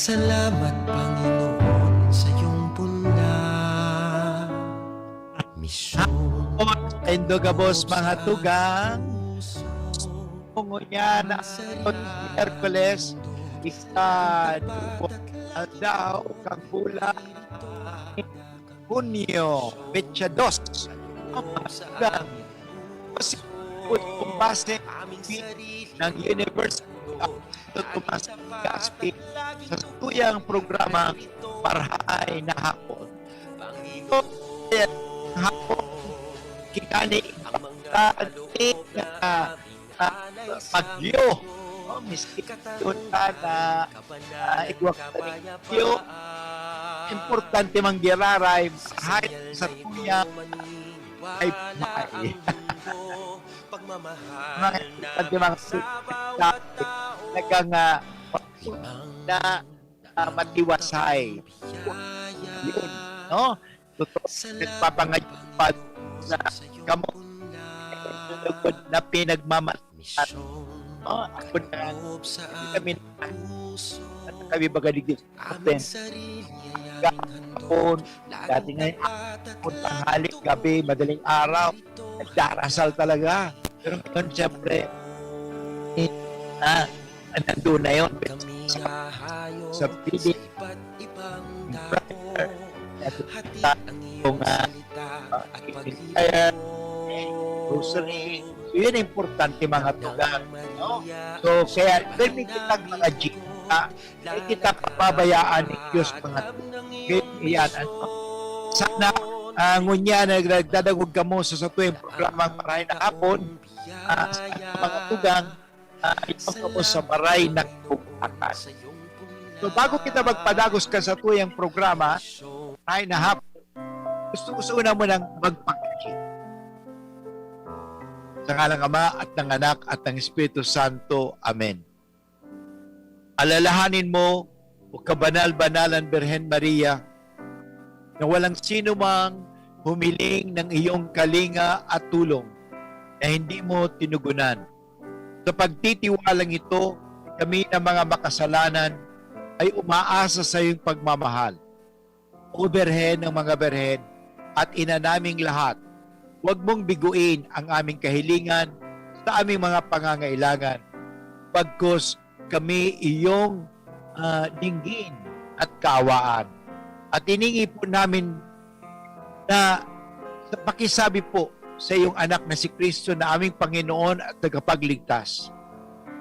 Salamat Panginoon sa iyong punda. Misyon Endogabos mga tugang, ngunya na Hercules, isa daw kang bulan, Hunyo, Petsa 2, mga tugang, kasi kung base ng University of Tomas Gaspi sa tuyang programa Parhay na Hapon. So, hapon, kikani pagyo miski yun na igwak pagyo importante manggiraray kahit sa tuyang ay may mga importante mga nagang na matiwasay yun, no? Totoo, nagpapangayupad na kamo na pinagmamatan. Ako na kami bagaligid natin. Kapon, dati ngayon, tanghali, gabi, madaling araw, nagdarasal talaga. Pero ngayon, siyempre, nandun na yun. Sa piling, kung grocery. So, yun importante mga tugang. No? So, kaya, dahil kitang mga jika, ay kita papabayaan ni Diyos mga tugang. Yan, sana, ngunya, nagdadagog ka mo sa tuwing programang Maray na Hapon, mga tugang, ipang ka mo sa Maray na Kumpakan. So, bago kita magpadagos ka sa tuyang programa, Maray na Hapon, gusto una mo nang magpakikita. Sa ngalang Ama at ng Anak at ng Espiritu Santo. Amen. Alalahanin mo, o kabanal-banalan Birhen Maria, na walang sino mang humiling ng iyong kalinga at tulong na hindi mo tinugunan. Sa pagtitiwalang ito, kami na mga makasalanan ay umaasa sa iyong pagmamahal. O Birhen ng mga Birhen at ina naming lahat, huwag mong biguin ang aming kahilingan sa aming mga pangangailangan. Pagkus kami iyong dinggin at kawaan. At iningi po namin na pakisabi po sa iyong anak na si Kristo na aming Panginoon at tagapagligtas,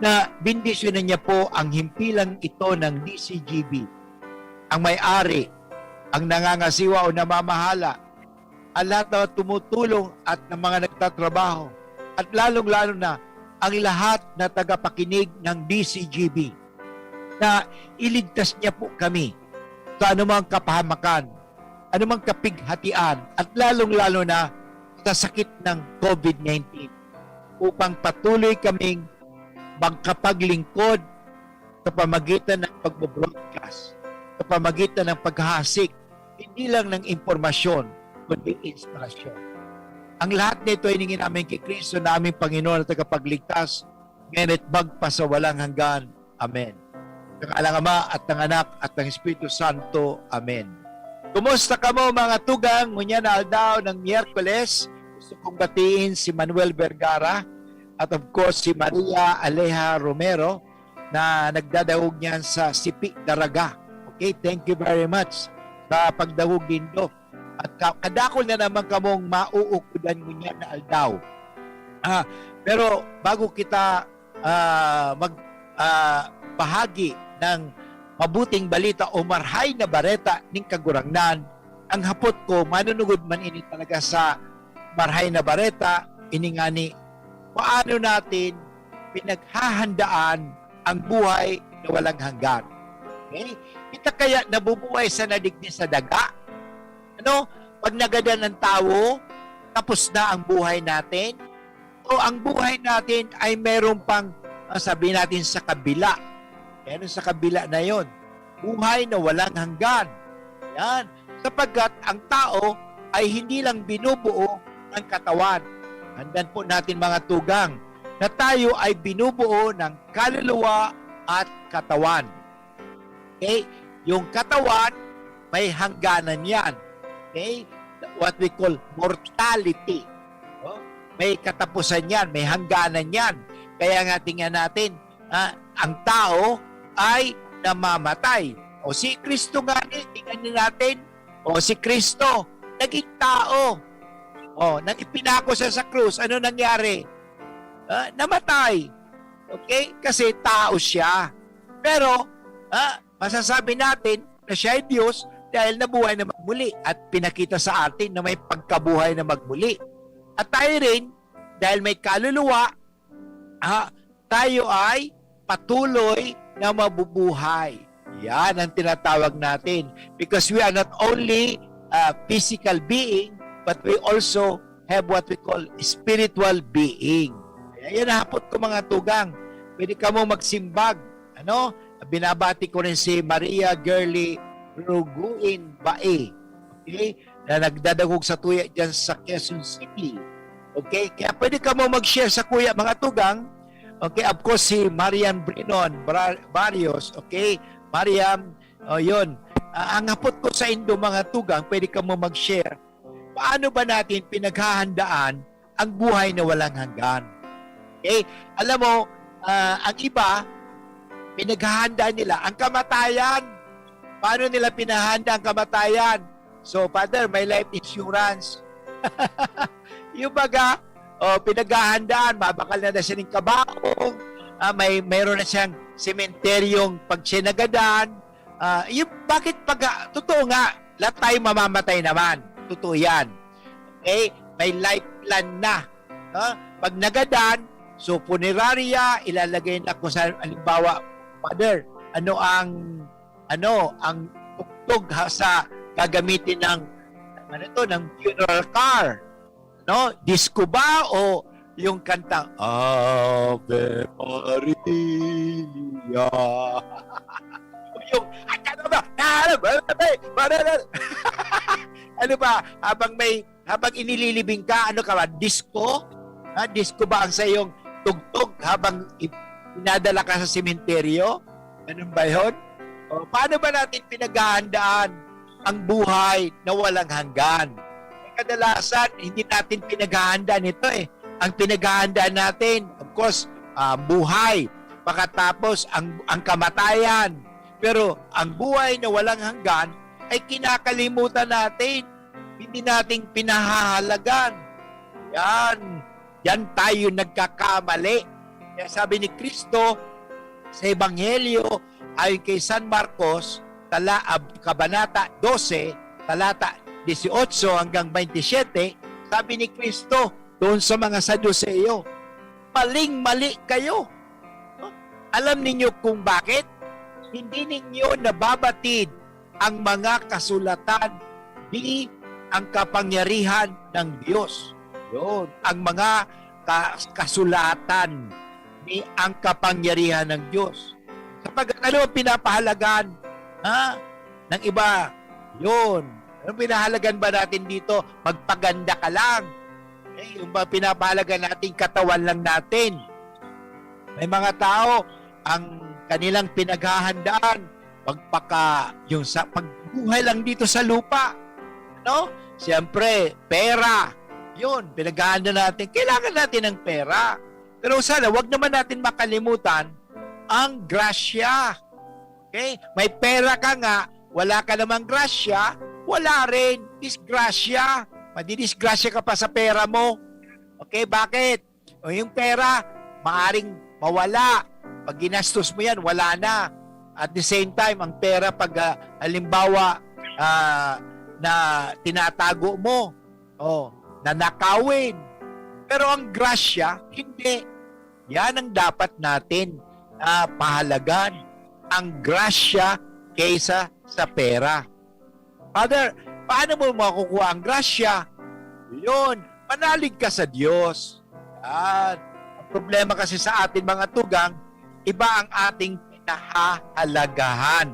na bendisyonan niya po ang himpilang ito ng DCGB, ang may-ari, ang nangangasiwa o namamahala, ang lahat na tumutulong at ng mga nagtatrabaho, at lalong-lalo na ang lahat na tagapakinig ng DCGB, na iligtas niya po kami sa anumang kapahamakan, anumang kapighatian, at lalong-lalo na sa sakit ng COVID-19, upang patuloy kaming magkapaglingkod sa pamagitan ng pag-broadcast, sa pamagitan ng paghahasik, hindi lang ng impormasyon, kundi inspirasyon. Ang lahat nito ay hingin namin kay Kristo na aming Panginoon at tagapagligtas, ngayon at magpasawalang hanggan. Amen. Ng Alang Ama at ng Anak at ng Espiritu Santo. Amen. Kumusta ka mo mga tugang? Ngunya na aldaw ng Miyerkules. Gusto kong batiin si Manuel Vergara at of course si Maria Aleja Romero na nagdadahog niyan sa Sipi Daraga. Okay, thank you very much sa pagdahog din do. At kadakol na naman kamong mauukudan mo niya na aldaw. Pero bago kita bahagi ng mabuting balita o marhay na bareta ning kagurangnan, ang hapot ko, manunugod man ini talaga sa marhay na bareta, iningani, paano natin pinaghahandaan ang buhay na walang hanggan. Okay? Kita kaya nabubuhay sa nadigdi sa daga? Ano? Pag nagada ng tao, tapos na ang buhay natin? O ang buhay natin ay meron pang, sabihin natin, sa kabila. Meron sa kabila na yon. Buhay na walang hanggan. Yan. Sapagkat ang tao ay hindi lang binubuo ng katawan. Handan po natin mga tugang na tayo ay binubuo ng kaluluwa at katawan. Okay? Yung katawan, may hangganan yan. Okay? What we call mortality. Oh, may katapusan yan, may hangganan yan. Kaya nga tingnan natin, ang tao ay namamatay. O si Kristo nga, tingnan natin, o si Kristo, naging tao. O, nang ipinako siya sa krus, ano nangyari? Namatay. Okay? Kasi tao siya. Pero, masasabi natin na siya ay Diyos dahil nabuhay na magmuli at pinakita sa atin na may pagkabuhay na magmuli. At tayo rin, dahil may kaluluwa, tayo ay patuloy na mabubuhay. Yan ang tinatawag natin. Because we are not only a physical being, but we also have what we call spiritual being. Yan hapot ko mga tugang. Pwede ka mo magsimbag. Binabati ko rin si Maria Girly Ruguin Bae. Okay? Na nagdadagog sa tuya dyan sa Quezon City. Okay? Kaya pwede ka mo mag-share sa kuya mga tugang. Okay? Of course, si Marian Brinon Barrios. Okay? Mariam, yun. Ang hapot ko sa Indo mga tugang, pwede ka mo mag-share. Paano ba natin pinaghahandaan ang buhay na walang hanggan? Okay? Alam mo, ang iba, pinaghahandaan nila ang kamatayan. Paano nila pinahanda ang kamatayan? So, Father, may life insurance. Yung baga, pinaghahandaan, mabakal na siya ng kabaong, mayroon na siyang sementeryong pagsinagadan. Bakit totoo nga, lahat tayo mamamatay naman. Totoo yan. Okay? May life plan na. Pag nagadan, so puneraria, ilalagay na kung saan, halimbawa, Father, ano ang tugtog sa gagamitin ng funeral car? Disco ba o yung kantang Ave Maria? Yung ano ba, habang inililibing ka, disco? Disco ba ang sa iyong tugtog habang pinadala ka sa sementeryo? Ganun ba yun? Paano ba natin pinaghahandaan ang buhay na walang hanggan? Kadalasan, hindi natin pinaghahandaan ito eh. Ang pinaghahandaan natin, of course, buhay. Pagkatapos, ang kamatayan. Pero ang buhay na walang hanggan ay kinakalimutan natin. Hindi natin pinahahalagan. Yan tayo nagkakamali. Kaya sabi ni Kristo sa Ebanghelyo ayon kay San Marcos, Kabanata 12, talata 18 hanggang 27, sabi ni Kristo doon sa mga Saduceo, maling-mali kayo. Alam ninyo kung bakit? Hindi ninyo nababatid ang mga kasulatan ni ang kapangyarihan ng Diyos. Yun, ang mga kasulatan ni ang kapangyarihan ng Diyos. Sapagkat ano ang pinapahalagan ng iba? Yun. Anong pinahalagan ba natin dito? Magpaganda ka lang. Yung ba pinapahalagan natin, katawan lang natin. May mga tao, ang kanilang pinaghahandaan, yung sa pagbuhay lang dito sa lupa. Siyempre, pera. Yun, pinaghahanda natin. Kailangan natin ng pera. Pero sana, wag naman natin makalimutan ang grasya. Okay? May pera ka nga, wala ka namang grasya, wala rin. Disgrasya. Madidisgrasya ka pa sa pera mo. Okay, bakit? Yung pera, maaring mawala. Pag ginastos mo yan, wala na. At the same time, ang pera pag halimbawa na tinatago mo, nanakawin. Pero ang grasya, hindi. Yan ang dapat natin pahalagan. Ang grasya kaysa sa pera. Father, paano mo makukuha ang grasya? Yun, manalig ka sa Diyos. Yan. Ang problema kasi sa atin mga tugang, iba ang ating pinahahalagahan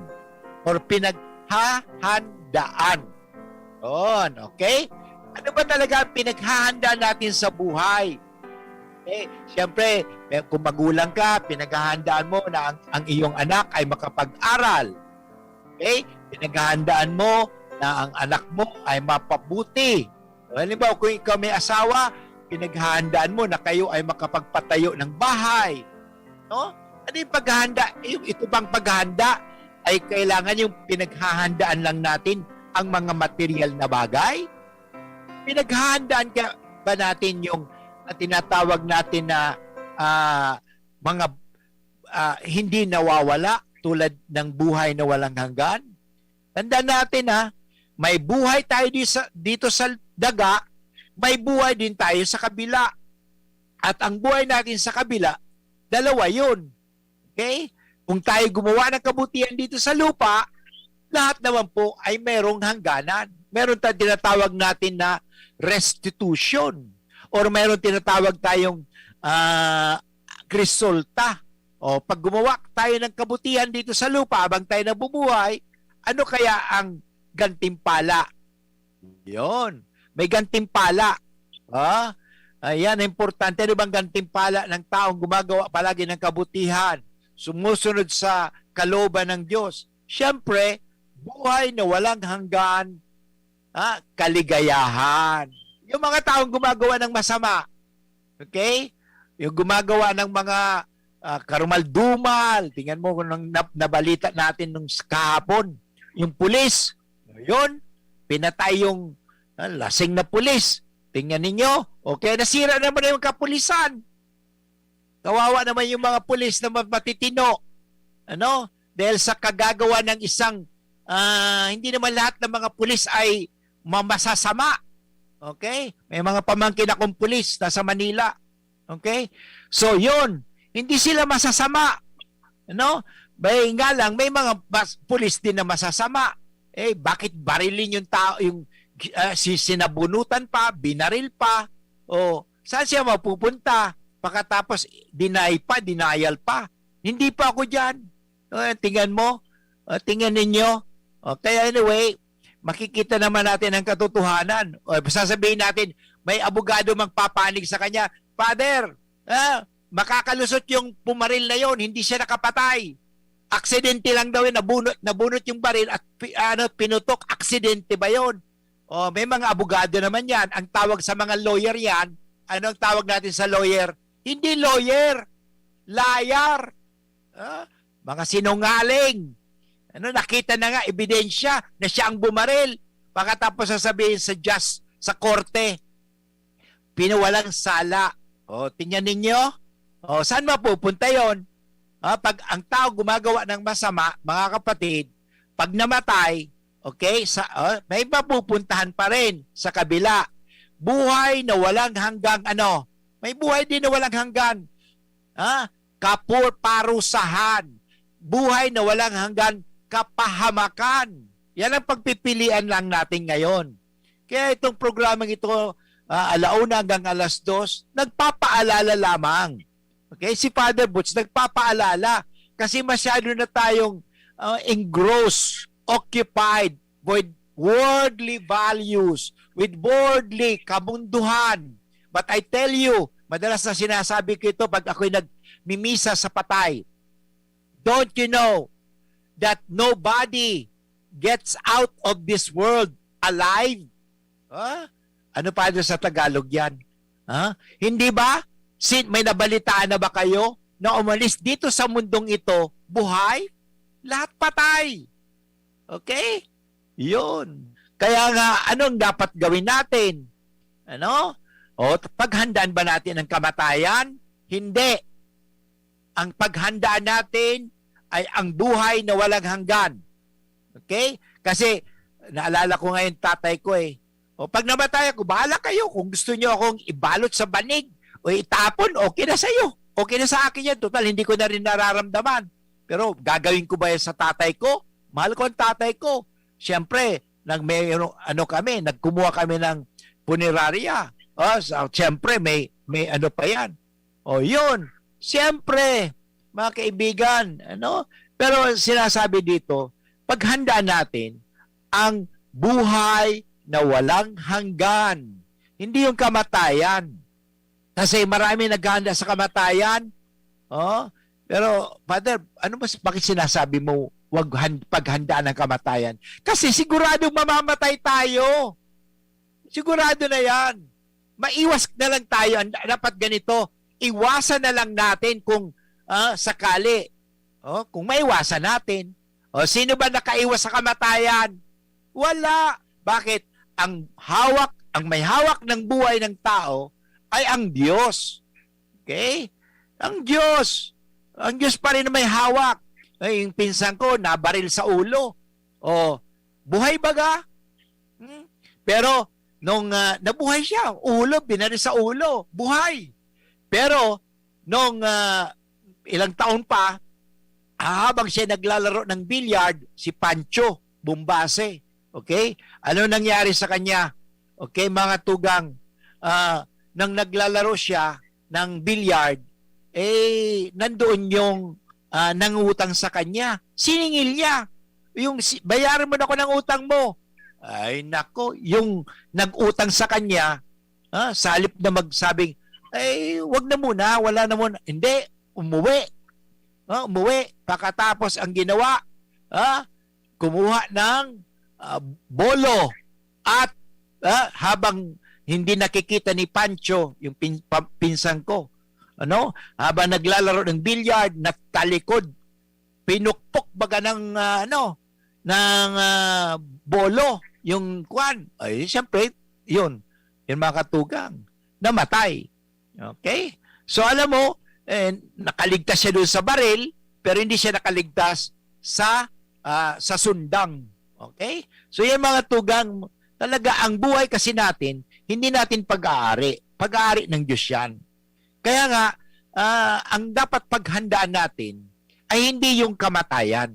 or pinaghahandaan. Yun, okay? Ano ba talaga ang pinaghahanda natin sa buhay? Siyempre, kung magulang ka, pinaghahandaan mo na ang iyong anak ay makapag-aral. Okay? Pinaghahandaan mo na ang anak mo ay mapabuti. Halimbawa, kung ikaw may asawa, pinaghahandaan mo na kayo ay makapagpatayo ng bahay. No? Ano yung paghahanda? Ito bang paghahanda ay kailangan yung pinaghahandaan lang natin ang mga material na bagay? Pinaghahandaan ka ba natin yung tinatawag natin na mga hindi nawawala tulad ng buhay na walang hanggan? Tandaan natin may buhay tayo dito sa daga, may buhay din tayo sa kabila. At ang buhay natin sa kabila, dalawa yun. Okay? Kung tayo gumawa ng kabutihan dito sa lupa, lahat naman po ay merong hangganan. Meron tayong tinatawag natin na restitution. Or meron tinatawag tayong resulta. O pag gumawa tayo ng kabutihan dito sa lupa habang tayo nabubuhay, ano kaya ang gantimpala? Yon. May gantimpala. Ayan, importante. Ano bang gantimpala ng taong gumagawa palagi ng kabutihan? Sumusunod sa kalooban ng Diyos. Siyempre, buhay na walang hanggan, kaligayahan. Yung mga taong gumagawa ng masama, okay? Yung gumagawa ng mga karumal-dumal, tingnan mo kung nabalita natin nung kahapon, yung pulis, yun, pinatay yung lasing na pulis. Tingnan ninyo, okay, nasira naman yung kapulisan. Kawawa naman yung mga pulis na matitino. Ano? Dahil sa kagagawa ng isang, hindi naman lahat ng mga pulis ay masasama. Okay? May mga pamangkin akong pulis nasa Manila. Okay? So, yun. Hindi sila masasama. Ano? Bay nga lang, may mga pulis din na masasama. Bakit barilin yung tao, yung sinabunutan pa, binaril pa, o saan siya mapupunta? Pagkatapos denial pa. Hindi pa ako dyan. Tingnan mo, tingnan ninyo. Kaya anyway, makikita naman natin ang katotohanan. Sasabihin natin, may abogado magpapanig sa kanya, Father, makakalusot yung pumaril na yon, hindi siya nakapatay. Aksidente lang daw yun, nabunot yung baril at pinutok, aksidente ba yun? May mga abogado naman yan. Ang tawag sa mga lawyer yan, ano ang tawag natin sa lawyer? Hindi lawyer, liar. Mga sinungaling. Nakita na nga, ebidensya na siya ang bumaril. Pagkatapos sasabihin sa korte, pinawalang sala. Tingnan ninyo. Saan mapupunta yon? Pag ang tao gumagawa ng masama, mga kapatid, pag namatay, okay, may mapupuntahan pa rin sa kabila. Buhay na walang hanggang may buhay din na walang hanggan. Parusahan. Buhay na walang hanggan kapahamakan. Yan ang pagpipilian lang natin ngayon. Kaya itong programang ito, 1:00 hanggang 2:00, nagpapaalala lamang. Okay? Si Father Butch, nagpapaalala. Kasi masyado na tayong engrossed, occupied with worldly values, with worldly kabunduhan. But I tell you, madalas na sinasabi ko ito pag ako'y nagmimisa sa patay. Don't you know that nobody gets out of this world alive? Ano pa sa Tagalog yan? Hindi ba? May nabalitaan na ba kayo na umalis dito sa mundong ito, buhay? Lahat patay. Okay? Yun. Kaya nga, anong dapat gawin natin? Paghandaan ba natin ang kamatayan? Hindi. Ang paghandaan natin ay ang buhay na walang hanggan. Okay? Kasi, naalala ko ngayon tatay ko pag namatay ako, bahala kayo. Kung gusto nyo akong ibalot sa banig o itapon, okay na sa'yo. Okay na sa akin yan. Total, hindi ko na rin nararamdaman. Pero gagawin ko ba yan sa tatay ko? Mahal ko ang tatay ko. Siyempre, nagkumuha kami ng punerarya. Siyempre, may pa yan. Yun. Siyempre, mga kaibigan, Pero sinasabi dito, paghanda natin ang buhay na walang hanggan. Hindi yung kamatayan. Kasi marami naghahanda sa kamatayan. Pero, Father, bakit sinasabi mo wag paghanda ng kamatayan. Kasi sigurado mamamatay tayo. Sigurado na yan. Maiwas na lang tayo. Dapat ganito, iwasan na lang natin kung sakali. Kung maiwasan natin. Sino ba nakaiwas sa kamatayan? Wala. Bakit? Ang may hawak ng buhay ng tao ay ang Diyos. Okay? Ang Diyos. Ang Diyos pa rin na may hawak. Yung pinsan ko, nabaril sa ulo. Buhay baga? Pero, nung nabuhay siya, ulo, binaril sa ulo. Buhay. Pero, nung ilang taon pa, habang siya naglalaro ng billiard, si Pancho Bumbase. Okay? Ano nangyari sa kanya? Okay, mga tugang, nang naglalaro siya ng billiard, nandoon yung nangutang sa kanya. Siningil niya. Bayaran mo na ako ng utang mo. Ay, nako. Yung nag-utang sa kanya, sa halip na magsabing, wag na muna, wala na muna. Hindi, umuwi. Umuwi. Pagkatapos ang ginawa, kumuha ng bolo at habang hindi nakikita ni Pancho, yung pinsan ko, habang naglalaro ng billiard, natalikod, pinukpok baga ng bolo, yung kwan. Ay, siyempre, yun mga katugang, namatay. Okay? So, alam mo, nakaligtas siya doon sa baril, pero hindi siya nakaligtas sa sundang. Okay? So, yan mga tugang, talaga ang buhay kasi natin, hindi natin pag-aari. Pag-aari ng Diyos yan. Kaya nga, ang dapat paghandaan natin ay hindi yung kamatayan.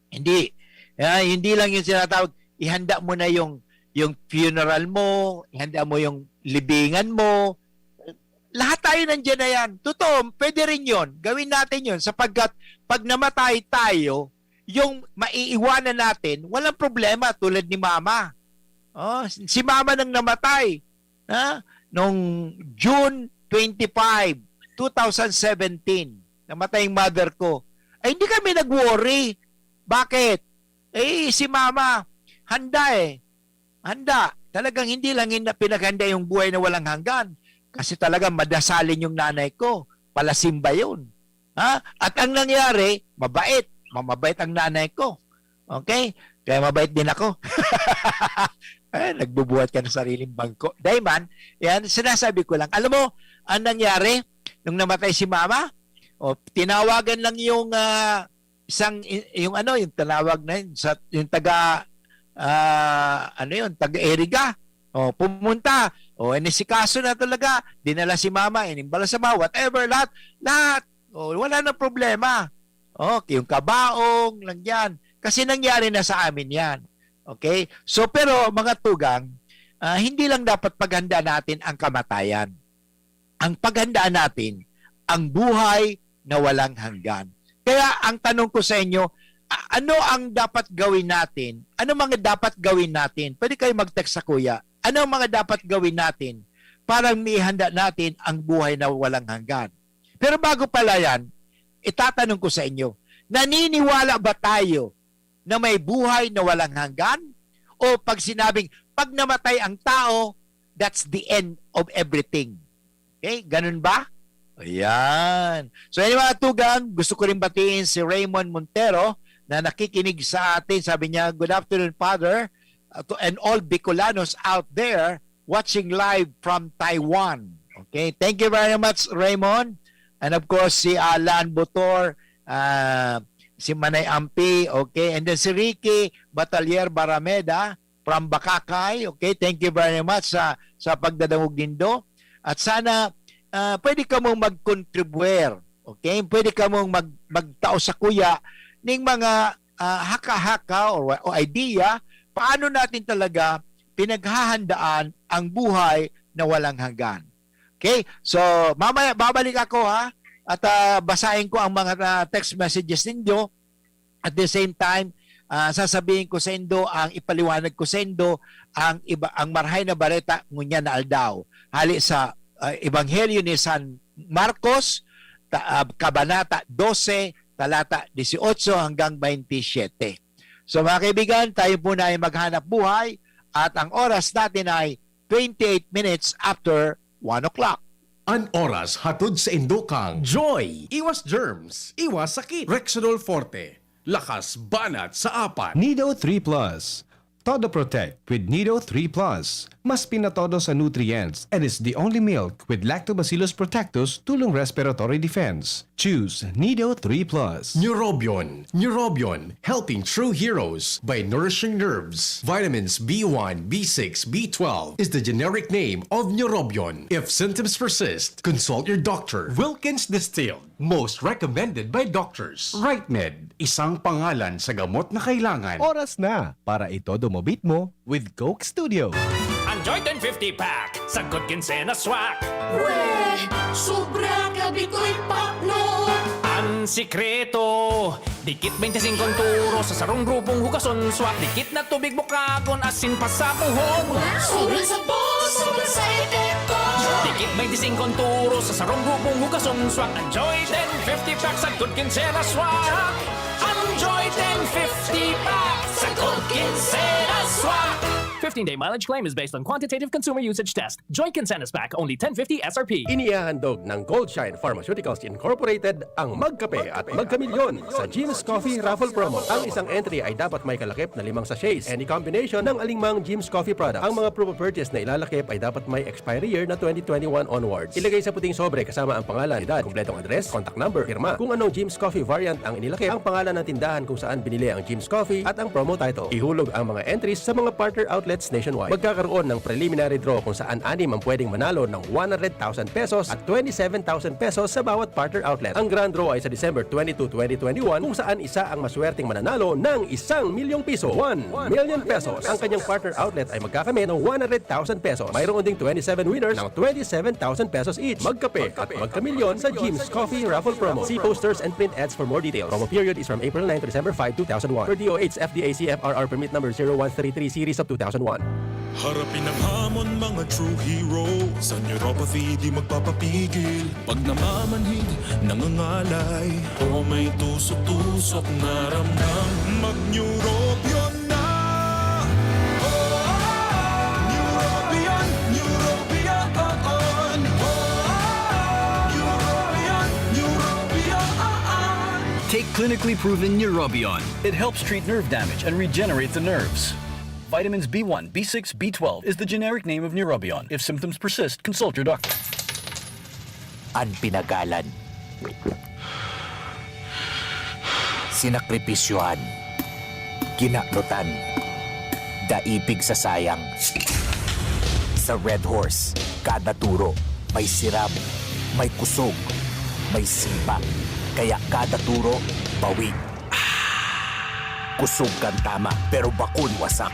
Hindi. Hindi lang yung sinatawag, ihanda mo na yung funeral mo, ihanda mo yung libingan mo. Lahat tayo nandiyan na yan. Totoo, pwede rin yun. Gawin natin yun sapagkat pag namatay tayo, yung maiiwanan natin, walang problema tulad ni Mama. Si Mama nang namatay noong June 25, 2017. Namatay yung mother ko. Ay, hindi kami nag-worry. Bakit? Si Mama, handa Handa. Talagang hindi lang pinaghanda yung buhay na walang hanggan. Kasi talagang madasalin yung nanay ko. Palasimba yun. At ang nangyari, mabait. Mamabait ang nanay ko. Okay? Kaya mabait din ako. Nagbubuhat ka ng sariling bangko. Dayman, yan, sinasabi ko lang. Alam mo, ang nangyari, nung namatay si Mama, tinawagan lang yung yung tinawag na yun, yung taga taga-Eriga. Pumunta. Inisikaso na talaga. Dinala si Mama, inimbala sa Mama, whatever, lahat. Wala na problema. Yung kabaong lang yan. Kasi nangyari na sa amin yan. Okay? So, pero mga tugang, hindi lang dapat paghanda natin ang kamatayan. Ang paghandaan natin, ang buhay na walang hanggan. Kaya ang tanong ko sa inyo, ano ang dapat gawin natin? Ano mga dapat gawin natin? Pwede kayo mag-text sa kuya. Ano ang mga dapat gawin natin para maihanda natin ang buhay na walang hanggan? Pero bago pala yan, itatanong ko sa inyo, naniniwala ba tayo na may buhay na walang hanggan? O pag sinabing, pag namatay ang tao, that's the end of everything. Okay? Ganun ba? Ayan. So, anyway, mga tugang, gusto ko rin batiin si Raymond Montero na nakikinig sa atin. Sabi niya, good afternoon, Father, and all Bicolanos out there watching live from Taiwan. Okay? Thank you very much, Raymond. And of course, si Alan Butor, si Manay Ampi, okay? And then si Ricky Batalier Barameda from Bakakay, okay? Thank you very much sa pagdadamog dindo. At sana pwede ka mong mag-contribute, okay? Pwede ka mong magtao sa kuya ng mga haka-haka o idea paano natin talaga pinaghahandaan ang buhay na walang hanggan. Okay? So, mamaya babalik ako at basahin ko ang mga text messages ninyo. At the same time, sasabihin ko sa inyo, ipaliwanag ko sa inyo ang marhay na bareta ngunya na aldaw. Hali sa Ebanghelyo ni San Marcos, Kabanata 12, talata 18 hanggang 27. So mga kaibigan, tayo po na ay maghanap buhay at ang oras natin ay 28 minutes after 1 o'clock. An oras hatod sa Indokang. Joy! Iwas germs, iwas sakit. Rexidol Forte. Lakas banat sa apat. Nido 3 Plus. Todo Protect with Nido 3 Plus. Mas pinatodo sa nutrients and is the only milk with Lactobacillus protectus tulong respiratory defense. Choose Nido 3 Plus. Neurobion. Neurobion. Helping true heroes by nourishing nerves. Vitamins B1, B6, B12 is the generic name of Neurobion. If symptoms persist, consult your doctor. Wilkins Distilled. Most recommended by doctors. RightMed. Isang pangalan sa gamot na kailangan. Oras na para itodo mo beat mo with Coke Studio. Enjoy 1050 pack sa Good Kinsena Swak. Weh, sobra gabi ko'y pakno. Ang sikreto, dikit 25 turo sa sarong grupong hugason swak. Dikit na tubig bukagon asin pa sa buhok. Sobrang sabos, sobrang sa epekto. Dikit 25 turo sa sarong grupong hugason swak. Enjoy 1050 pack sa Good Kinsena Swak. Enjoy 1050 pack sa Good Kinsena Swak. 15-day mileage claim is based on quantitative consumer usage test. Joy Kinsenas Pack, only 1050 SRP. Inihahandog ng Goldshine Pharmaceuticals Incorporated ang Magkape at Magkamilyon sa Jim's Coffee Raffle Promo. Ang isang entry ay dapat may kalakip na 5 sachets. Any combination ng alingmang Jim's Coffee products. Ang mga proof of purchase na ilalakip ay dapat may expiry year na 2021 onwards. Ilagay sa puting sobre kasama ang pangalan, edad, kumpletong address, contact number, firma, kung anong Jim's Coffee variant ang inilakip, ang pangalan ng tindahan kung saan binili ang Jim's Coffee at ang promo title. Ihulog ang mga entries sa mga partner outlets nationwide. Magkakaroon ng preliminary draw kung saan 6 ang pwedeng manalo ng 100,000 pesos at 27,000 pesos sa bawat partner outlet. Ang grand draw ay sa December 22, 2021 kung saan isa ang maswerteng mananalo ng 1 milyong piso. 1 million pesos. Ang kanyang partner outlet ay magkakamit ng 100,000 pesos. Mayroon ding 27 winners ng 27,000 pesos each. Magkape at magkamilyon sa Jim's Coffee Raffle Promo. See posters and print ads for more details. Promo period is from April 9 to December 5, 2001. For DOH FDA CFRR permit number 0133 series of 2001. Harapin ang hamon mga true hero. Sa neuropathy di magpapapigil. Pag namamanhid, nangangalay, o may tusok-tusok na ramdam, mag-neurobion na. Neurobion, neurobion on. Neurobion, neurobion on. Take clinically proven Neurobion. It helps treat nerve damage and regenerate the nerves. Vitamins B1, B6, B12 is the generic name of Neurobion. If symptoms persist, consult your doctor. Ang pinagalan, sinakripisyohan, ginaklutan, daipig sa sayang. Sa Red Horse, kada turo, may siram, may kusog, may sipa. Kaya kada turo, bawi. Kusog kang tama, pero bakun wasak.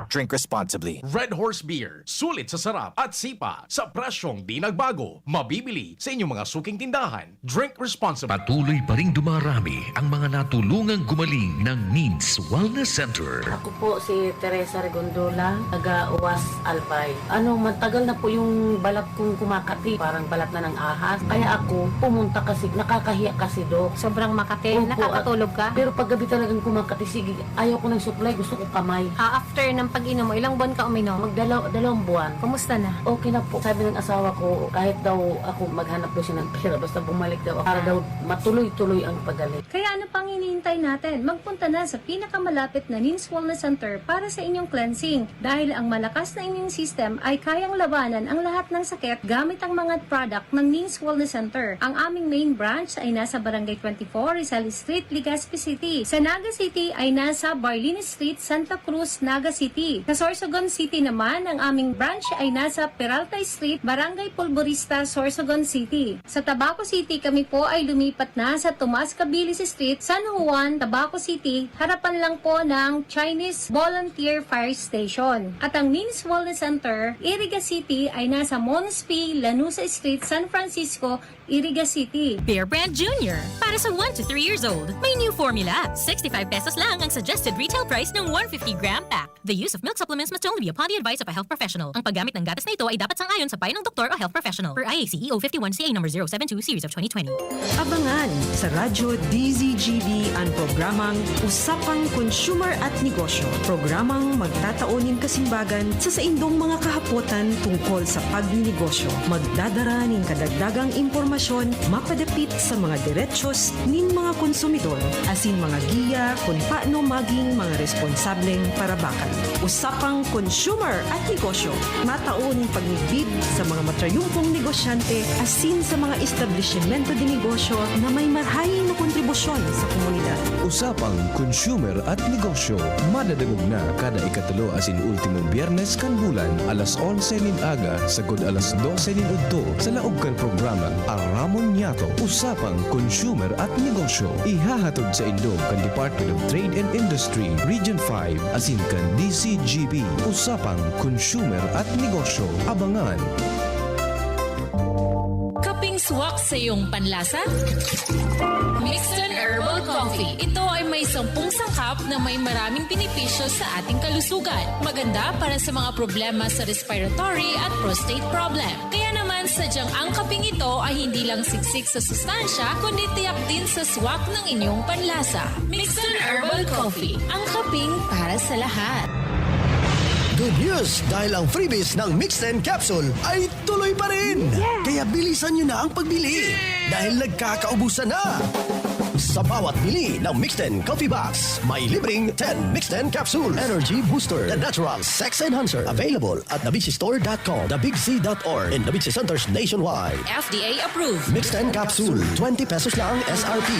Drink responsibly. Red Horse Beer. Sulit sa sarap at sipa sa presyong di nagbago. Mabibili sa inyong mga suking tindahan. Drink responsibly. Patuloy pa ring dumarami ang mga natulungang gumaling ng NEEDS Wellness Center. Ako po si Teresa Regondola, taga-Uwas Albay. Matagal na po yung balat kong kumakati, parang balat na ng ahas. Kaya ako pumunta kasi, nakakahiya kasi Dok. Sobrang makati, Opo, nakakatulog ka? Pero pag gabi talagang kumakati, sige, ayaw ko ng supply, gusto ko kamay. After ng pag-inom mo, ilang buwan ka uminom? Dalawang buwan. Kumusta na? Okay na po. Sabi ng asawa ko, kahit daw ako maghanap daw siya ng pera, basta bumalik daw ako, para daw matuloy-tuloy ang pagaling. Kaya ano pang hinihintay natin? Magpunta na sa pinakamalapit na NEEDS Wellness Center para sa inyong cleansing. Dahil ang malakas na immune system ay kayang labanan ang lahat ng sakit gamit ang mga product ng NEEDS Wellness Center. Ang aming main branch ay nasa Barangay 24, Rizal Street, Legazpi City. Sa Naga City ay nasa Barlini Street, Santa Cruz, Naga City. Sa Sorsogon City naman, ang aming branch ay nasa Peralta Street, Barangay Pulborista, Sorsogon City. Sa Tabaco City, kami po ay lumipat na sa Tomas Cabilis Street, San Juan, Tabaco City, harapan lang po ng Chinese Volunteer Fire Station. At ang NEEDS Wellness Center, Iriga City, ay nasa Monospi, Lanusa Street, San Francisco, Iriga City. Bear Brand Junior. Para sa 1 to 3 years old, may new formula. 65 pesos lang ang suggested retail price ng 150-gram pack. The use of milk supplements must only be upon the advice of a health professional. Ang paggamit ng gatas na ito ay dapat sang-ayon sa payo ng doktor o health professional. Per IAC EO 51CA number 072 series of 2020. Abangan sa Radyo DZGB ang programang Usapang Consumer at Negosyo. Programang magtataunin kasimbagan sa saindong mga kahapotan tungkol sa pagninegosyo. Magdadara ning kadagdagang impormasyon mapadapit sa mga diretsyon ning mga konsumidor asin mga giya kung paano maging mga responsableng parabakan. Usapang Consumer at Negosyo. Mataon ning pagnigbid sa mga matrayumpong negosyante asin sa mga establishmento de negosyo na may marhaing na kontribusyon sa komunidad. Usapang Consumer at Negosyo. Madadagog na kada ikatulo asin ultimong biyernes kan bulan alas 11 nin aga sagod alas 12 nin udto sa laog kan programa ang Ramon Niato. Usapang Consumer at Negosyo. Ihahatod sa Indog kan Department of Trade and Industry Region 5 asin kan DCGB. Usapang Consumer at Negosyo. Abangan. Kaping swak sa iyong panlasa? Mixton Herbal Coffee. Ito ay may 10 sangkap na may maraming benepisyo sa ating kalusugan. Maganda para sa mga problema sa respiratory at prostate problem. Kaya naman sadyang ang kaping ito ay hindi lang siksik sa sustansya, kundi tiyak din sa swak ng inyong panlasa. Mixton Herbal Coffee. Ang kaping para sa lahat. Good news! Dahil ang freebies ng Mixten Capsule ay tuloy pa rin! Kaya bilisan nyo na ang pagbili! Dahil nagkakaubusan na! Sa bawat bili ng Mixten Coffee Box, may libreng 10 Mixten Capsule Energy Booster, the natural sex enhancer. Available at TheBigCStore.com, TheBigC.org, and The Big C Centers nationwide. FDA approved. Mixten Capsule, 20 pesos lang SRP.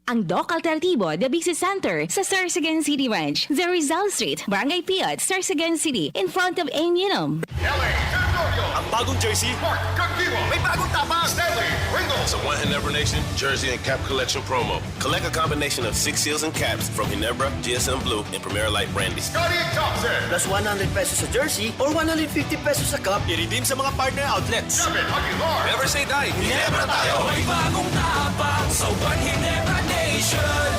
Ang Doc Alternativo, The Big C Center, sa Sarsagan City Ranch, The Rizal Street, Barangay Piat, Sarsagan City, in front of A&M. Ang bagong jersey, may bagong tapang, It's a One Ginebra Nation jersey and cap collection promo. Collect a combination of 6 seals and caps from Ginebra, GSM Blue, and Premier Light brandies. Plus 100 pesos sa jersey or 150 pesos sa cup. I-redeem sa mga partner outlets. Never say die. Ginebra tayo. May bagong tapang sa One Ginebra Nation.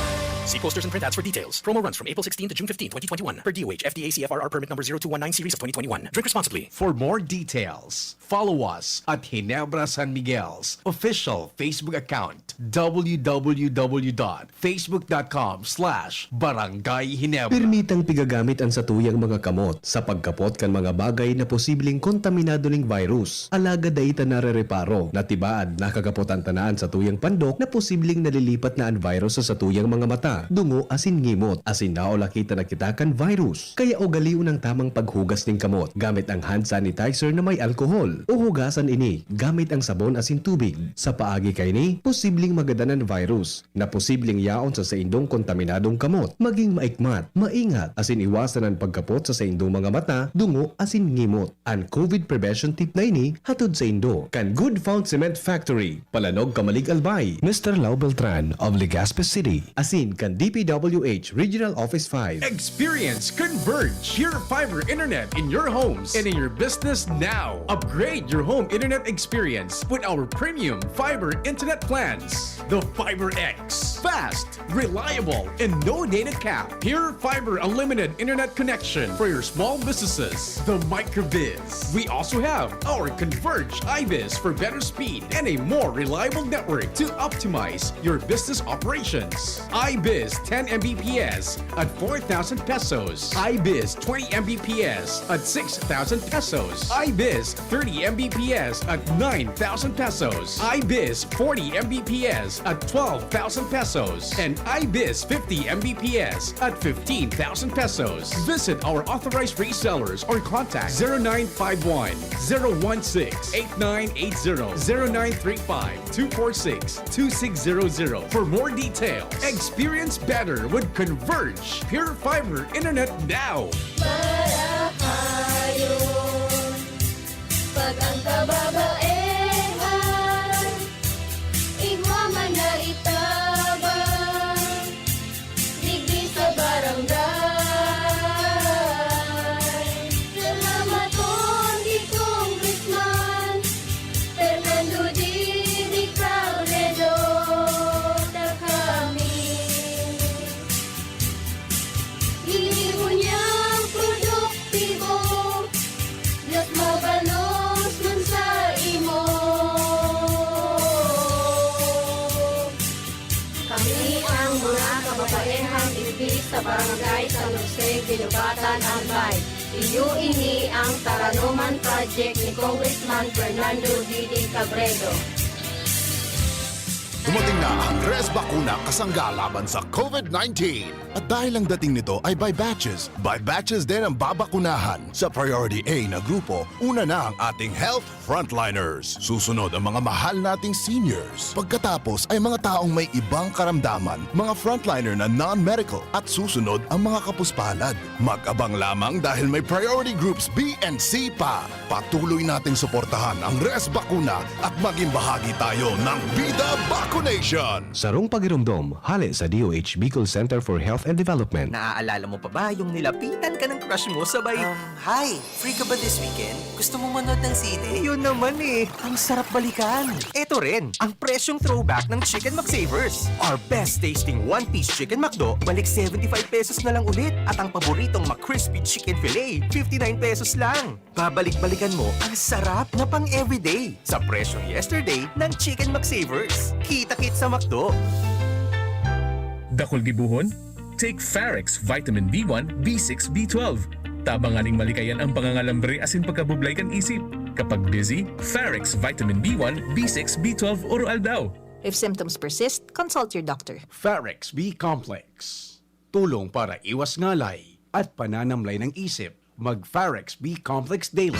See posters and print ads for details. Promo runs from April 16 to June 15, 2021. Per DOH, FDA CFRR permit number 0219 series of 2021. Drink responsibly. For more details, follow us at Ginebra San Miguel's official Facebook account, www.facebook.com/Barangay Ginebra. Permitang pigagamit ang satuyang mga kamot sa pagkapot kan mga bagay na posibleng kontaminado ning virus. Alaga daita narereparo na tibaad nakagapot ang tanaan sa tuyang pandok na posibleng nalilipat na ang virus sa satuyang mga mata, dungo asin ngimot, asin naola kita nakita kan virus. Kaya ugaliw ng tamang paghugas ning kamot gamit ang hand sanitizer na may alkohol. O hugasan ini gamit ang sabon asin tubig. Sa paagi kay ni, posibleng magadanan virus na posibleng yaon sa saindong kontaminadong kamot. Maging maikmat, maingat, asin iwasan ang pagkapot sa saindong mga mata, dungo asin ngimot. Ang COVID prevention tip na ini hatod sa indo kan Good Found Cement Factory, Palanog, Kamalig, Albay, Mr. Lau Beltran of Legazpi City, asin kan DPWH Regional Office 5. Experience Converge Pure Fiber Internet in your homes and in your business now. Upgrade your home internet experience with our premium fiber internet plans. The Fiber X. Fast, reliable, and no data cap. Pure Fiber Unlimited Internet connection for your small businesses. The MicroBiz. We also have our Converge iBiz for better speed and a more reliable network to optimize your business operations. iBiz 10 Mbps at 4,000 pesos. iBiz 20 Mbps at 6,000 pesos. iBiz 30 Mbps at 9,000 pesos. iBiz 40 Mbps at 12,000 pesos. And iBiz 50 Mbps at 15,000 pesos. Visit our authorized resellers or contact 0951 016 8980 0935 246 2600 for more details. Experience better with Converge Pure Fiber Internet now. Para kayon, pag ang kababaehan, igwaman na itabang, digdi sa barangay. Salamat po di Congressman Fernando D. Crowledo, kami. Hinipo niya Barangay Saluseg, Dinubatan, Albay. Iyo ini ang Taranuman Project ni Congressman Fernando Didi Cabredo. Dumating na ang Res Bakuna kasangga laban sa COVID-19. At dahil ang dating nito ay by batches din ang babakunahan. Sa Priority A na grupo, una na ang ating health frontliners. Susunod ang mga mahal nating seniors. Pagkatapos ay mga taong may ibang karamdaman, mga frontliner na non-medical. At susunod ang mga kapuspalad. Mag-abang lamang dahil may priority groups B and C pa. Patuloy nating suportahan ang Res Bakuna at maging bahagi tayo ng Vida Vaccination. Sarong pagirumdom, hali sa DOH Bicol Center for Health and Development. Naaalala mo pa ba yung nilapitan ka ng crush mo sabay... Hi, free ka ba this weekend? Gusto mo manood ng sine? Yun naman eh, ang sarap balikan. Ito rin, ang presyong throwback ng Chicken McSavers. Our best tasting one-piece Chicken McDo, balik 75 pesos na lang ulit. At ang paboritong McCrispy Chicken Filet, 59 pesos lang. Babalik-balikan mo ang sarap na pang everyday sa presyong yesterday ng Chicken McSavers. Kita-kit sa McDo. Dakol gibuhon? Take Farex Vitamin B1, B6, B12. Tabanganing malikayan ang pangangalambre asin pagkabublay kan isip. Kapag busy, Farex Vitamin B1, B6, B12 oral daw. If symptoms persist, consult your doctor. Farex B Complex. Tulong para iwas ngalay at pananamlay ng isip. Mag-Farex B Complex Daily.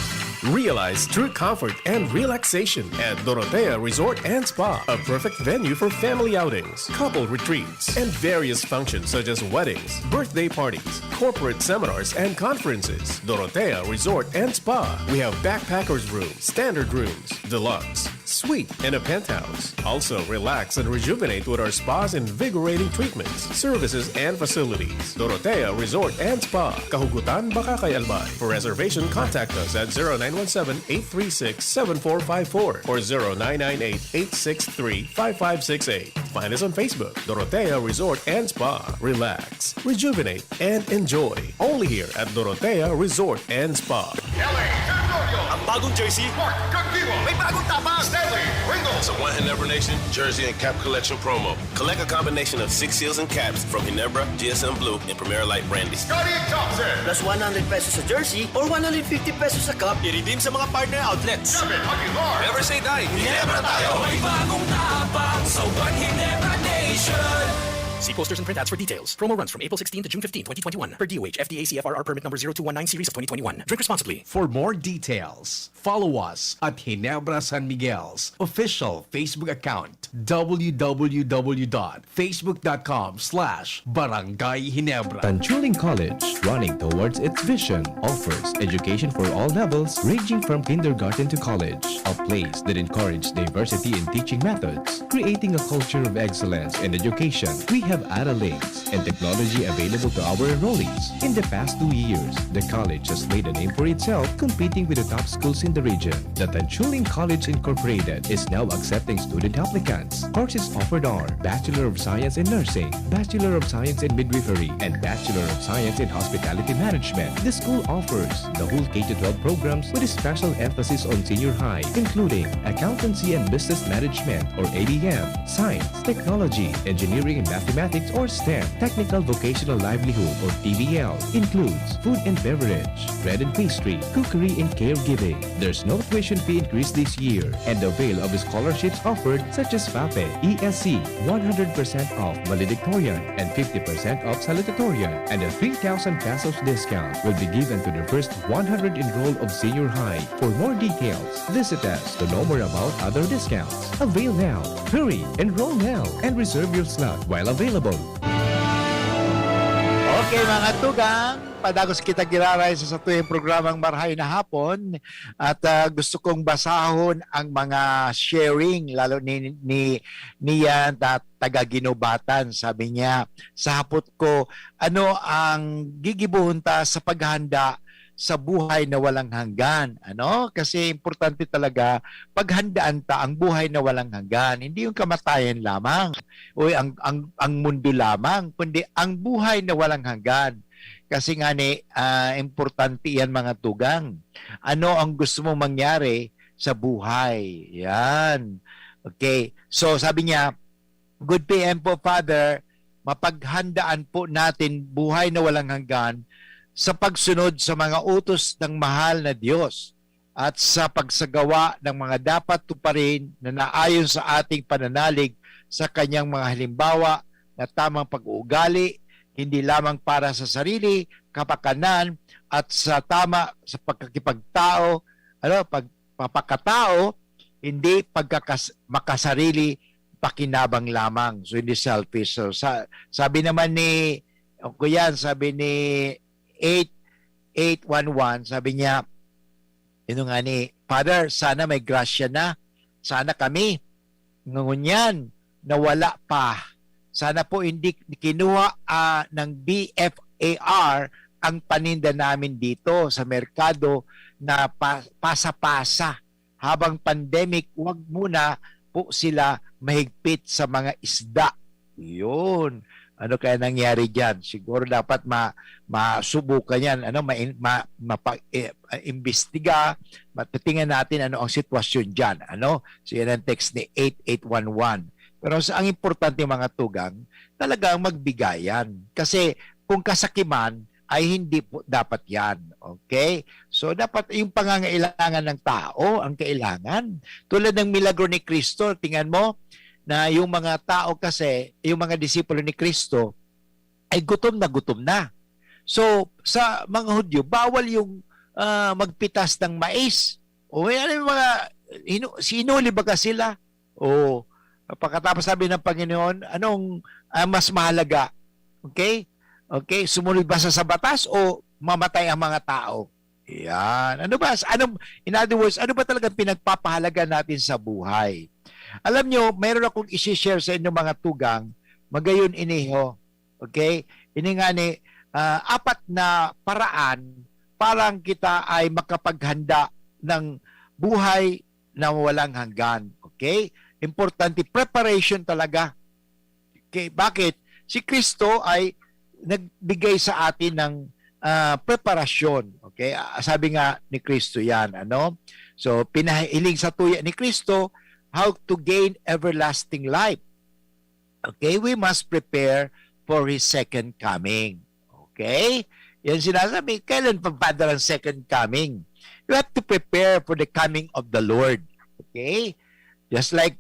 Realize true comfort and relaxation at Dorotea Resort and Spa, a perfect venue for family outings, couple retreats, and various functions such as weddings, birthday parties, corporate seminars, and conferences. Dorotea Resort and Spa. We have backpackers rooms, standard rooms, deluxe, suite, and a penthouse. Also, relax and rejuvenate with our spas and invigorating treatments, services, and facilities. Dorotea Resort and Spa, Kahugutan, Bakakay, Albay. For reservation, contact us at 0917-836-7454 or 0998-863-5568. Find us on Facebook, Dorotea Resort and Spa. Relax, rejuvenate, and enjoy. Only here at Dorotea Resort and Spa. Ang bagong jersey, May bagong tapang! Stanley, Ringo! It's a One Ginebra Nation jersey and cap collection promo. Collect a combination of 6 seals and caps from Ginebra, GSM Blue, and Premier Light Brandy. Scotty Thompson! Plus 100 pesos sa jersey or 150 pesos sa cup. I-redeem sa mga partner outlets. Gabit Aguilar! Never say die. Ginebra tayo, may bagong tapang sa One Ginebra Nation. See posters and print ads for details. Promo runs from April 16 to June 15, 2021. Per DOH, FDA CFRR permit number 0219 series of 2021. Drink responsibly. For more details, follow us at Ginebra San Miguel's official Facebook account, www.facebook.com/Barangay Ginebra. Tanchuling College, running towards its vision, offers education for all levels ranging from kindergarten to college. A place that encourages diversity in teaching methods, creating a culture of excellence in education. We have Links and technology available to our enrollees. In the past 2 years, the college has made a name for itself, competing with the top schools in the region. The Tanchuling College Incorporated is now accepting student applicants. Courses offered are Bachelor of Science in Nursing, Bachelor of Science in Midwifery, and Bachelor of Science in Hospitality Management. The school offers the whole K-12 programs with a special emphasis on senior high, including Accountancy and Business Management or ABM, Science, Technology, Engineering and Mathematics or STEM, Technical Vocational Livelihood or TVL, includes food and beverage, bread and pastry, cookery and caregiving. There's no tuition fee increase this year and avail of the scholarships offered such as FAPE, ESC, 100% off valedictorian and 50% off salutatorian, and a 3,000 pesos discount will be given to the first 100 enrolled of senior high. For more details, visit us to know more about other discounts. Avail now, hurry, enroll now, and reserve your slot while available. Okay mga tugang, padagos kita giraray sa tuwing programang Marhay na Hapon at gusto kong basahon ang mga sharing lalo niya taga-Ginubatan. Sabi niya, sa hapot ko, ano ang gigibuhon ta sa paghanda sa buhay na walang hanggan, ano? Kasi importante talaga paghandaan ta ang buhay na walang hanggan, hindi yung kamatayan lamang o ang mundo lamang, kundi ang buhay na walang hanggan. Kasi nga importante yan mga tugang. Ano ang gusto mong mangyari sa buhay? Yan. Okay. So sabi niya, good PM po Father, mapaghandaan po natin buhay na walang hanggan sa pagsunod sa mga utos ng mahal na Diyos at sa pagsagawa ng mga dapat tuparin na naayon sa ating pananalig sa kanyang mga halimbawa na tamang pag-uugali, hindi lamang para sa sarili, kapakanan, at sa sa pagkakipagtao, papakatao, hindi makasarili, pakinabang lamang. So, hindi selfish. So, sabi naman ni, sabi ni 811, sabi niya, nga ni, Father, sana may grasya na. Sana kami, ngunyan, nawala pa. Sana po hindi kinuha ng BFAR ang paninda namin dito sa merkado na pasa-pasa. Habang pandemic, huwag muna po sila mahigpit sa mga isda. Yun. Ano kaya nangyari dyan? Siguro dapat masubukan yan. Imbestiga, matitingnan natin ano ang sitwasyon dyan. So yan ang text ni 8811. Pero ang importante mga tugang, talagang magbigayan. Kasi kung kasakiman, ay hindi po dapat yan. Okay? So dapat yung pangangailangan ng tao, ang kailangan. Tulad ng milagro ni Kristo, tingnan mo, na yung mga tao kasi, yung mga disipulo ni Kristo, ay gutom na. So, sa mga Hudyo, bawal yung magpitas ng mais. O ano yung mga, sinuli ba ka sila? O pagkatapos sabi ng Panginoon, anong mas mahalaga? Okay? Okay, sumunod ba sa batas o mamatay ang mga tao? Yan. In other words, ano ba talaga pinagpapahalaga natin sa buhay? Alam nyo, mayroon akong isi-share sa inyo mga tugang, magayon iniho. Okay? Ini nga ni, 4 na paraan parang kita ay makapaghanda ng buhay na walang hanggan. Okay? Importante, preparation talaga. Okay? Bakit? Si Kristo ay nagbigay sa atin ng preparasyon. Okay? Sabi nga ni Kristo yan. So, pinahiling sa tuya ni Kristo, how to gain everlasting life. Okay? We must prepare for His second coming. Okay? Yan sinasabi, kailan papadala ang second coming? You have to prepare for the coming of the Lord. Okay? Just like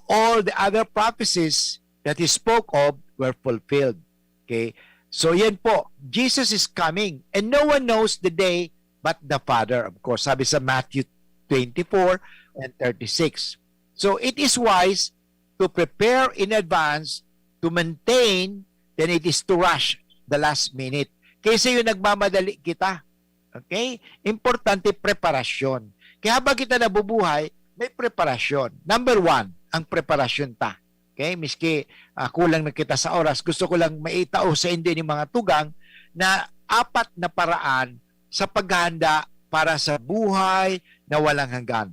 all the other prophecies that He spoke of were fulfilled. Okay? So yan po, Jesus is coming and no one knows the day but the Father. Of course, sabi sa Matthew 24 and 36. So it is wise to prepare in advance, to maintain, than it is to rush the last minute. Kaysa yung nagmamadali kita. Okay? Importante, preparasyon. Kaya habang kita nabubuhay, may preparasyon. Number 1, ang preparasyon ta. Okay? Miski kulang na kita sa oras, gusto ko lang maitao sa hindi ni mga tugang na 4 na paraan sa paghahanda para sa buhay na walang hanggan.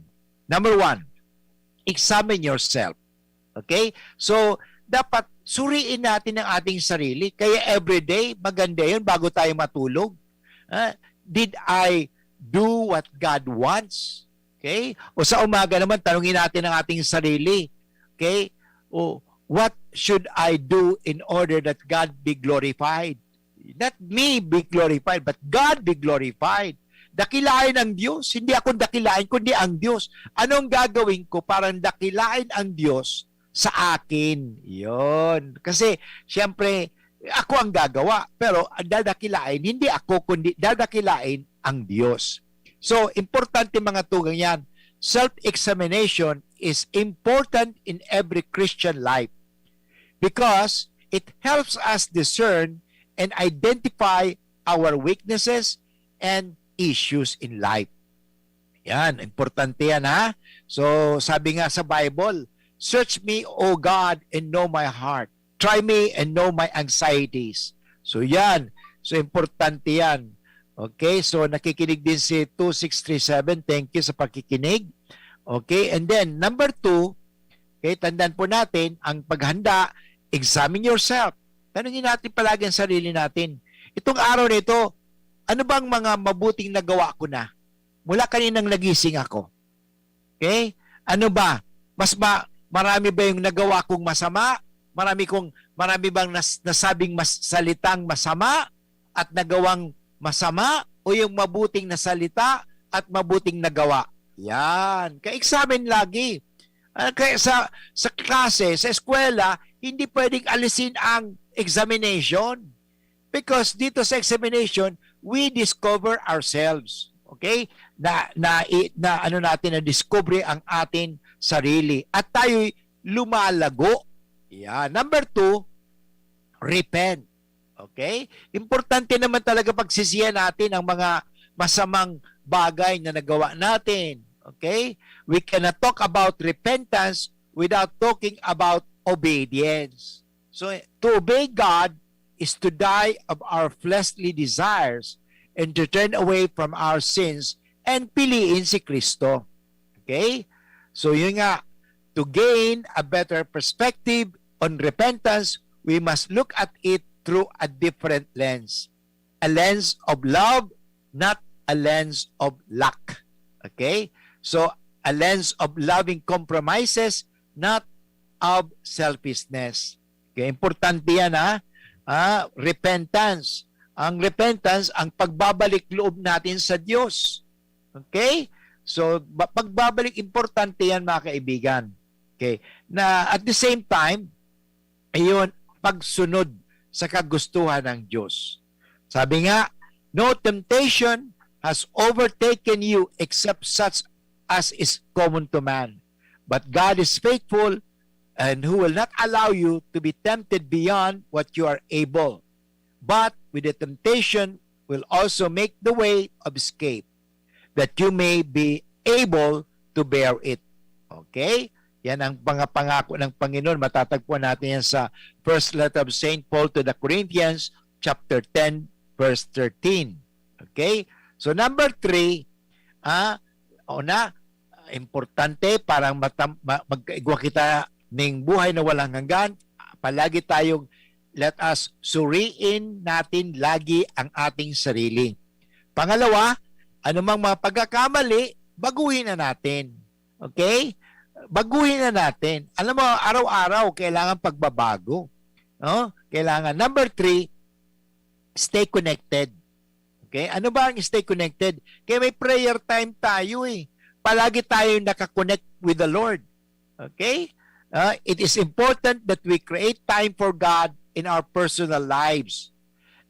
Number 1, examine yourself. Okay? So, dapat suriin natin ang ating sarili. Kaya everyday, maganda yun bago tayo matulog. Did I do what God wants? Okay? O sa umaga naman, tanungin natin ang ating sarili. Okay? O what should I do in order that God be glorified? Not me be glorified, but God be glorified. Dakilain ang Diyos. Hindi ako dakilain, kundi ang Diyos. Anong gagawin ko para dakilain ang Diyos sa akin? Yon. Kasi, siyempre, ako ang gagawa. Pero, dadakilain, hindi ako, kundi dadakilain ang Diyos. So, importante mga tugang yan. Self-examination is important in every Christian life because it helps us discern and identify our weaknesses and issues in life. Yan, importante yan ha. So, sabi nga sa Bible, search me, O God, and know my heart. Try me and know my anxieties. So, yan. So, importante yan. Okay, so nakikinig din si 2637. Thank you sa pakikinig. Okay, and then number 2, okay, tandaan po natin, ang paghanda, examine yourself. Tanungin natin palagi ang sarili natin. Itong araw nito, ano bang mga mabuting nagawa ko na? Mula kaninang nagising ako. Okay? Ano ba? Marami ba yung nagawa kong masama? Marami kong Marami bang nasabing salitang masama at nagawang masama o yung mabuting na salita at mabuting nagawa? Yan. Ka-examine lagi. Kaya sa klase, sa eskwela, hindi pwedeng alisin ang examination. Because dito sa examination, we discover ourselves. Okay? Na ano natin, na discover ang atin sarili. At tayo'y lumalago. Yeah. Number 2, repent. Okay? Importante naman talaga pagsisihan natin ang mga masamang bagay na nagawa natin. Okay? We cannot talk about repentance without talking about obedience. So, to obey God is to die of our fleshly desires and to turn away from our sins and piliin si Kristo. Okay? So, yun nga, to gain a better perspective on repentance, we must look at it through a different lens. A lens of love, not a lens of lack. Okay? So, a lens of loving compromises, not of selfishness. Okay? Importante yan, ha? Repentance. Ang repentance, ang pagbabalik loob natin sa Diyos. Okay? So, pagbabalik, importante yan, mga kaibigan. Okay? Na at the same time, ayun, pagsunod sa kagustuhan ng Diyos. Sabi nga, no temptation has overtaken you except such as is common to man. But God is faithful and who will not allow you to be tempted beyond what you are able. But with the temptation will also make the way of escape, that you may be able to bear it. Okay? Yan ang pangako ng Panginoon. Matatagpuan natin yan sa first letter of St. Paul to the Corinthians, chapter 10, verse 13. Okay? So number 3, importante parang magkaigwa kita ng buhay na walang hanggan. Palagi tayong let us suriin natin lagi ang ating sarili. Pangalawa, anumang mga pagkakamali, baguhin na natin. Okay? Baguhin na natin. Alam mo, araw-araw kailangan pagbabago. No? Kailangan. Number 3, stay connected. Okay? Ano ba ang stay connected? Kaya may prayer time tayo eh. Palagi tayo nakakonect with the Lord. Okay? It is important that we create time for God in our personal lives.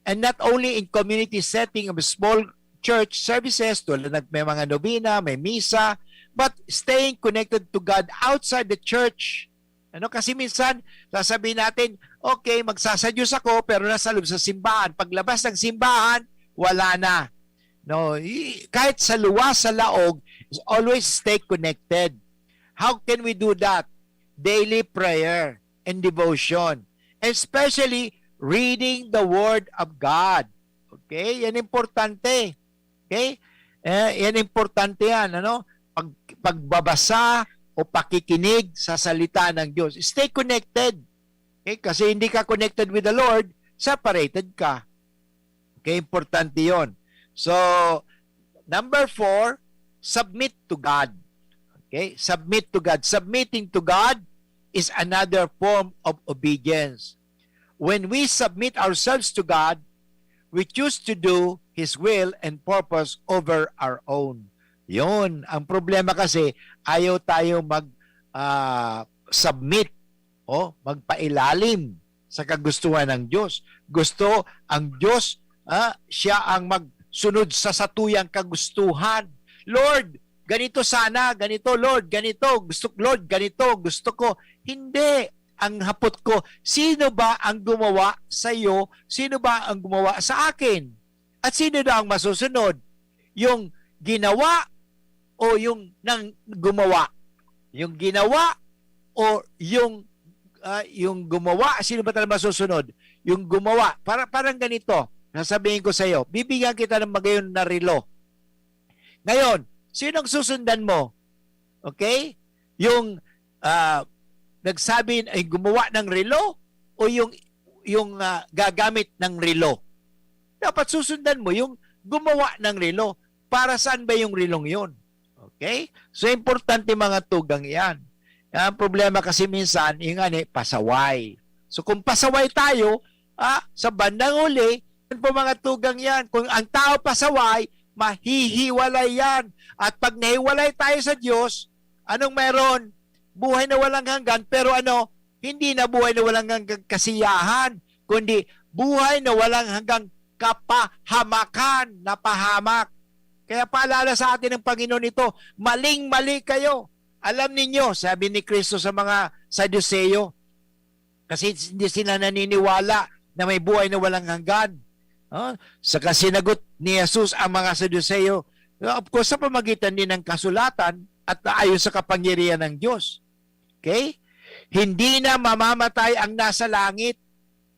And not only in community setting of small church services, tulad ng may mga nobina, may misa, but staying connected to God outside the church. Kasi minsan, sasabihin natin, okay, magsasadyos ako, pero nasa loob sa simbahan. Paglabas ng simbahan, wala na. No, kahit sa luwas, sa laog, always stay connected. How can we do that? Daily prayer and devotion. Especially reading the Word of God. Okay? Yan importante. Okay? Yan importante yan. Pagbabasa o pakikinig sa salita ng Diyos. Stay connected. Okay? Kasi hindi ka connected with the Lord, separated ka. Okay? Importante yon. So, number 4, submit to God. Okay? Submit to God. Submitting to God is another form of obedience. When we submit ourselves to God, we choose to do His will and purpose over our own. Yun. Ang problema kasi, ayaw tayo mag-submit o magpailalim sa kagustuhan ng Diyos. Gusto ang Diyos, siya ang magsunod sa satuyang kagustuhan. Lord, ganito sana, ganito, Lord, ganito, Lord, ganito, gusto ko. Hindi. Ang hapot ko, sino ba ang gumawa sa iyo? Sino ba ang gumawa sa akin? At sino daw ang masusunod? Yung ginawa o yung nang gumawa? Yung ginawa o yung gumawa? Sino ba talaga masusunod? Yung gumawa. Parang ganito. Nasabihin ko sa iyo, bibigyan kita ng magayon na relo. Ngayon, sino ang susundan mo? Okay? Yung nagsabi ay gumawa ng relo o yung gagamit ng relo? Dapat susundan mo yung gumawa ng relo. Para saan ba yung relong yun? Okay? So, importante mga tugang yan. Ang problema kasi minsan, yung pasaway. So kung pasaway tayo, sa bandang uli, yan po mga tugang yan. Kung ang tao pasaway, mahihiwalay yan. At pag nahiwalay tayo sa Diyos, anong meron? Buhay na walang hanggan, pero hindi na buhay na walang hanggang kasiyahan, kundi buhay na walang hanggang kapahamakan, napahamak. Kaya paalala sa atin ng Panginoon ito, maling-mali kayo. Alam ninyo, sabi ni Kristo sa mga Saduseo, kasi hindi sila naniniwala na may buhay na walang hanggan. Saka sinagot ni Jesus ang mga Saduseo, of course, sa pamagitan din ng kasulatan at ayon sa kapangyarihan ng Diyos. Okay? Hindi na mamamatay ang nasa langit.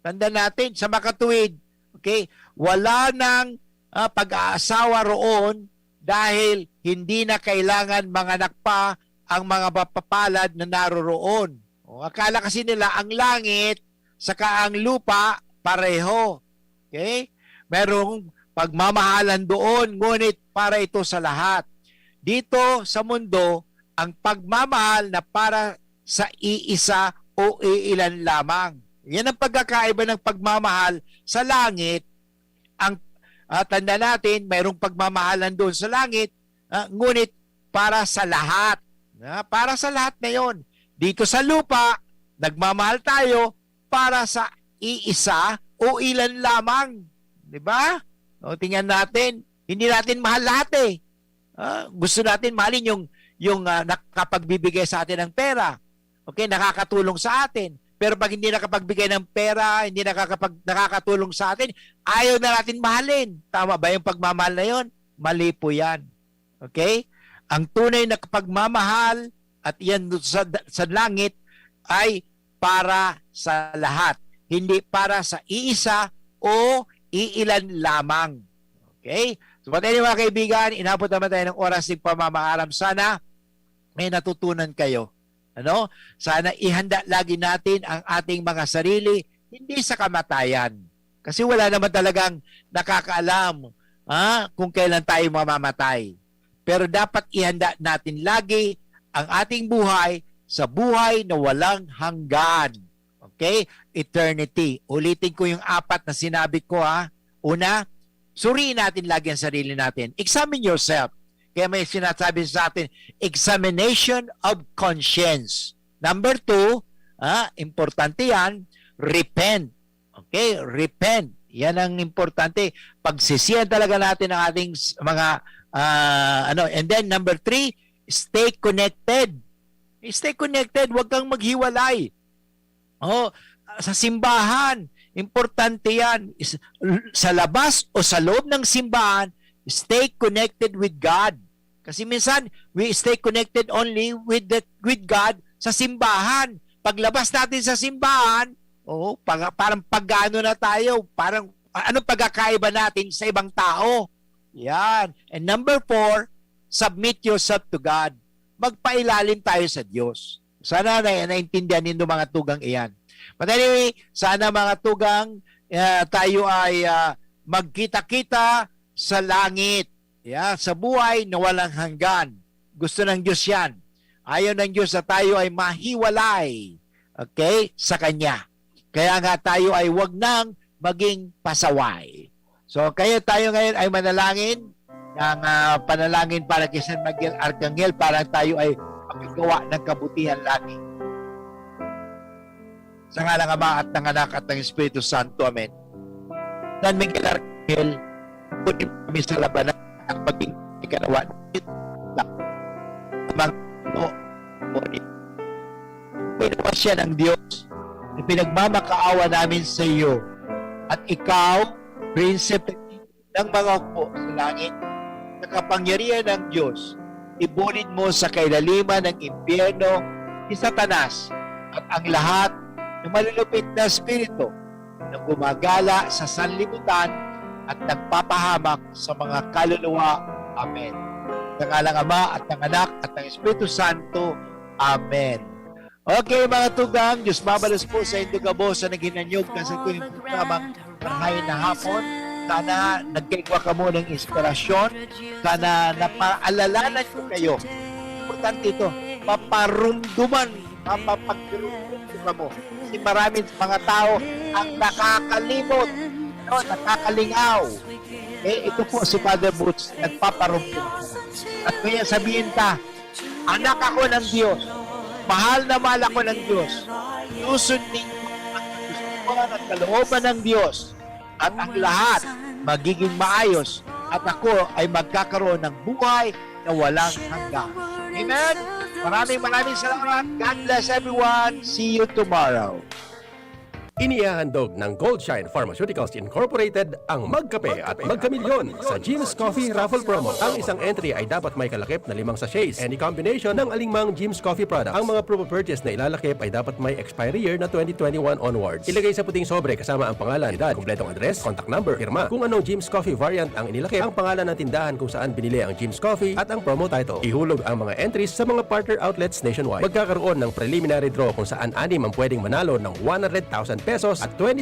Tanda natin, sa makatuwid, okay? Wala nang pag-aasawa roon dahil hindi na kailangan manganak pa ang mga mapapalad na naroroon. Akala kasi nila ang langit saka ang lupa pareho. Okay? Merong pagmamahalan doon, ngunit para ito sa lahat. Dito sa mundo, ang pagmamahal na para sa iisa o iilan lamang. Yan ang pagkakaiba ng pagmamahal sa langit. Ang tanda natin, mayroong pagmamahalan doon sa langit, ngunit para sa lahat. Para sa lahat na yon. Dito sa lupa, nagmamahal tayo para sa iisa o ilan lamang. Diba? Tingnan natin, hindi natin mahal lahat eh. Gusto natin mahalin yung nakapagbibigay sa atin ng pera. Okay, nakakatulong sa atin. Pero pag hindi nakapagbigay ng pera, hindi nakakatulong sa atin, ayaw na natin mahalin. Tama ba yung pagmamahal na yon? Mali po yan. Okay? Ang tunay na pagmamahal at yan sa langit ay para sa lahat. Hindi para sa iisa o iilan lamang. Okay? So, patayin mga kaibigan, inabot naman tayo ng oras ng pamamaalam. Sana may natutunan kayo. Sana ihanda lagi natin ang ating mga sarili, hindi sa kamatayan. Kasi wala naman talagang nakakaalam kung kailan tayo mamamatay. Pero dapat ihanda natin lagi ang ating buhay sa buhay na walang hanggan. Okay? Eternity. Ulitin ko yung 4 na sinabi ko Una, suriin natin lagi ang sarili natin. Examine yourself. Kaya may sinasabi sa atin, examination of conscience. Number 2, importante yan, repent. Okay? Repent. Yan ang importante. Pagsisiyan talaga natin ang ating mga, and then number 3, stay connected. Stay connected. Huwag kang maghiwalay. Sa simbahan, importante yan. Sa labas o sa loob ng simbahan, stay connected with God. Kasi minsan, we stay connected only with God sa simbahan. Paglabas natin sa simbahan, parang pagano na tayo, parang anong pagkakaiba natin sa ibang tao. Yan. And number 4, submit yourself to God. Magpailalim tayo sa Diyos. Sana naintindihan ninyo mga tugang iyan. But anyway, sana mga tugang, tayo ay magkita-kita sa langit. Sa buhay na walang hanggan. Gusto ng Diyos yan. Ayaw ng Diyos na tayo ay mahiwalay, okay, sa Kanya. Kaya nga tayo ay wag nang maging pasaway. So kaya tayo ngayon ay manalangin ng panalangin para kay San Miguel Arcangel para tayo ay magagawa ng kabutihan lagi. Sa ngalang Ama at ng Anak at ng Espiritu Santo. Amen. San Miguel Arcangel, punin kami sa labanan at maging ikanawa. Amang ngunit pinawa siya ng Diyos na pinagmamakaawa namin sa iyo at ikaw, prinsipe ng mga upo sa langit, na kapangyarihan ng Diyos, ibunid mo sa kailaliman ng impyerno ni Satanas at ang lahat ng malulupit na espiritu na gumagala sa sanlibutan at nagpapahamak sa mga kaluluwa. Amen. Sa ngalang Ama at ng Anak at ng Espiritu Santo. Amen. Okay mga tugang, Diyos mabalos po sa inyong gabo sa naghinanyog kasi ito yung programang Marhain na Hapon. Sana nagkaigwa ka mo ng inspirasyon. Sana napaalalanan ko kayo. Importante ito. paparumduman, mapapagdurumduman mo. Kasi maraming mga tao ang nakakalimot, no, nakakalingaw. Ito po si Father Boots, nagpaparumduman. At kaya sabihin ka, anak ako ng Diyos, mahal na mahal ako ng Diyos, susundin ko ang gusto at kalooban ng Diyos, at ang lahat magiging maayos, at ako ay magkakaroon ng buhay na walang hanggan. Amen? Maraming salamat. God bless everyone. See you tomorrow. Inihahandog ng Goldshine Pharmaceuticals Incorporated ang Magkape at Magkamilyon sa Jim's Coffee Raffle Promo. Ang isang entry ay dapat may kalakip na 5 sachets. Any combination ng alingmang Jim's Coffee products. Ang mga proof of purchase na ilalakip ay dapat may expiry year na 2021 onwards. Ilagay sa puting sobre kasama ang pangalan, edad, kumpletong address, contact number, firma, kung anong Jim's Coffee variant ang inilakip, ang pangalan ng tindahan kung saan binili ang Jim's Coffee at ang promo title. Ihulog ang mga entries sa mga partner outlets nationwide. Magkakaroon ng preliminary draw kung saan 6 ang pwedeng manalo ng 100,000 pesos at 20